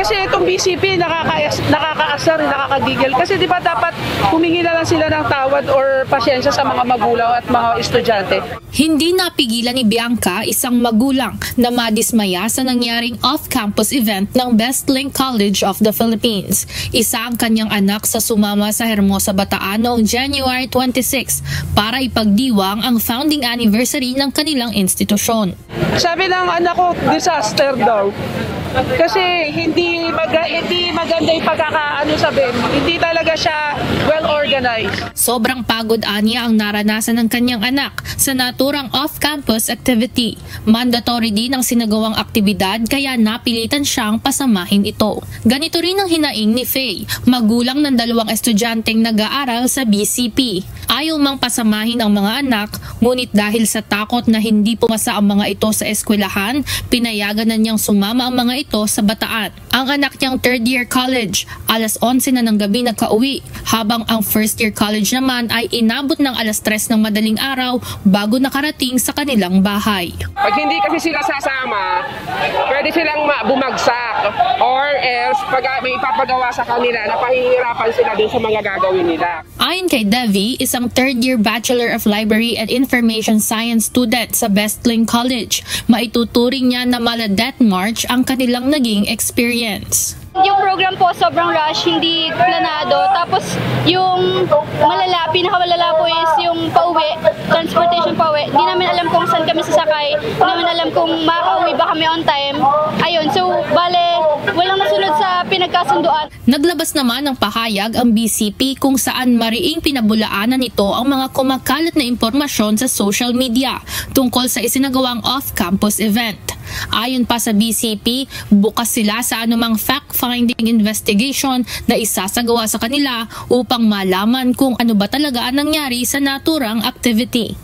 Kasi itong BCP nakakaasar, nakakagigil. Kasi di ba dapat humingi na lang sila ng tawad or pasyensya sa mga magulang at mga estudyante. Hindi napigilan ni Bianca, isang magulang, na madismaya sa nangyaring off-campus event ng Bestlink College of the Philippines. Isa ang kanyang anak sa sumama sa Hermosa, Bataan noong January 26 para ipagdiwang ang founding anniversary ng kanilang institusyon. Sabi ng anak ko, disaster daw. Kasi hindi maganda yung sabihin. Hindi talaga siya well-organized. Sobrang pagod aniya ang naranasan ng kanyang anak sa naturang off-campus activity. Mandatory din ang sinagawang aktibidad kaya napilitan siyang pasamahin ito. Ganito rin ang hinaing ni Faye, magulang ng 2 estudyanteng nag-aaral sa BCP. Ayaw mang pasamahin ang mga anak, ngunit dahil sa takot na hindi pumasa ang mga ito sa eskwelahan, pinayagan na niyang sumama ang mga ito sa Bataan. Ang anak niyang 3rd year college, alas 11 na ng gabi nagka-uwi, habang ang 1st year college naman ay inabot ng alas 3 ng madaling araw bago nakarating sa kanilang bahay. Pag hindi kasi sila sasama, pwede silang bumagsak or else pag may ipapagawa sa kanila, napahihirapan sila dun sa mga gagawin nila. Ayon kay Devi, isang 3rd year Bachelor of Library and Information Science student sa Bestlink College, maituturing niya na mala-death march ang kanilang naging experience. Yung program po sobrang rush, hindi planado. Tapos yung pinakamalala po is yung pauwi, transportation pauwi. Di namin alam kung saan kami sasakay, di namin alam kung makauwi ba kami on time. Ayun, so bale, walang nasunod sa pinagkasunduan. Naglabas naman ng pahayag ang BCP kung saan mariing pinabulaanan nito ang mga kumakalat na impormasyon sa social media tungkol sa isinagawang off-campus event. Ayon pa sa BCP, bukas sila sa anumang fact-finding investigation na isasagawa sa kanila upang malaman kung ano ba talaga ang nangyari sa naturang activity.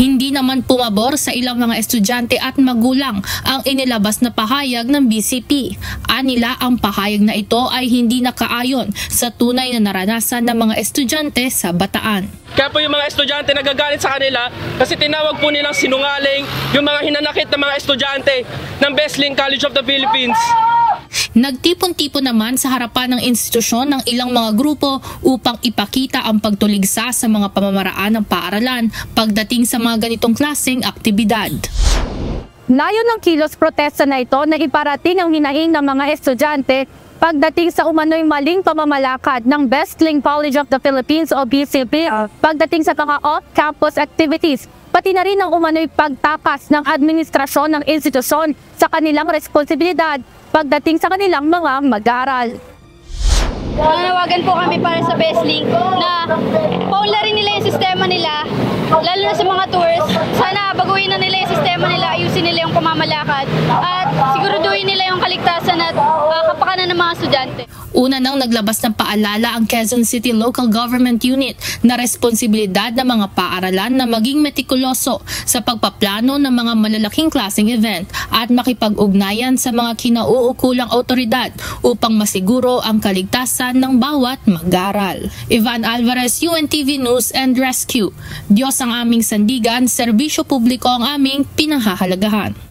Hindi naman pumabor sa ilang mga estudyante at magulang ang inilabas na pahayag ng BCP. Anila ang pahayag na ito ay hindi nakaayon sa tunay na naranasan ng mga estudyante sa Bataan. Kaya po yung mga estudyante nagagalit sa kanila kasi tinawag po nilang sinungaling yung mga hinanakit na mga estudyante ng Bestlink College of the Philippines. Nagtipon-tipon naman sa harapan ng institusyon ng ilang mga grupo upang ipakita ang pagtuligsa sa mga pamamaraan ng paaralan pagdating sa mga ganitong klaseng aktibidad. Layon ng kilos protesta na ito na iparating ang hinaing ng mga estudyante pagdating sa umano'y maling pamamalakad ng Bestlink College of the Philippines o BCP pagdating sa mga off-campus activities, pati na rin ang umano'y pagtakas ng administrasyon ng institusyon sa kanilang responsibilidad pagdating sa kanilang mga mag-aaral. Nanawagan po kami para sa Bestlink na paunlarin nila yung sistema nila, lalo na sa mga tours. Sana baguhin na nila yung sistema nila, ayusin nila yung pamamalakad at siguraduhin nila yung kaligtasan at kapakanan ng mga estudyante. Una nang naglabas ng paalala ang Quezon City Local Government Unit na responsibilidad ng mga paaralan na maging metikuloso sa pagpaplano ng mga malalaking klaseng event at makipag-ugnayan sa mga kinauukulang otoridad upang masiguro ang kaligtasan ng bawat mag-aaral. Ivan Alvarez, UNTV News and Rescue. Diyos ang aming sandigan, serbisyo publiko ang aming pinahahalagahan.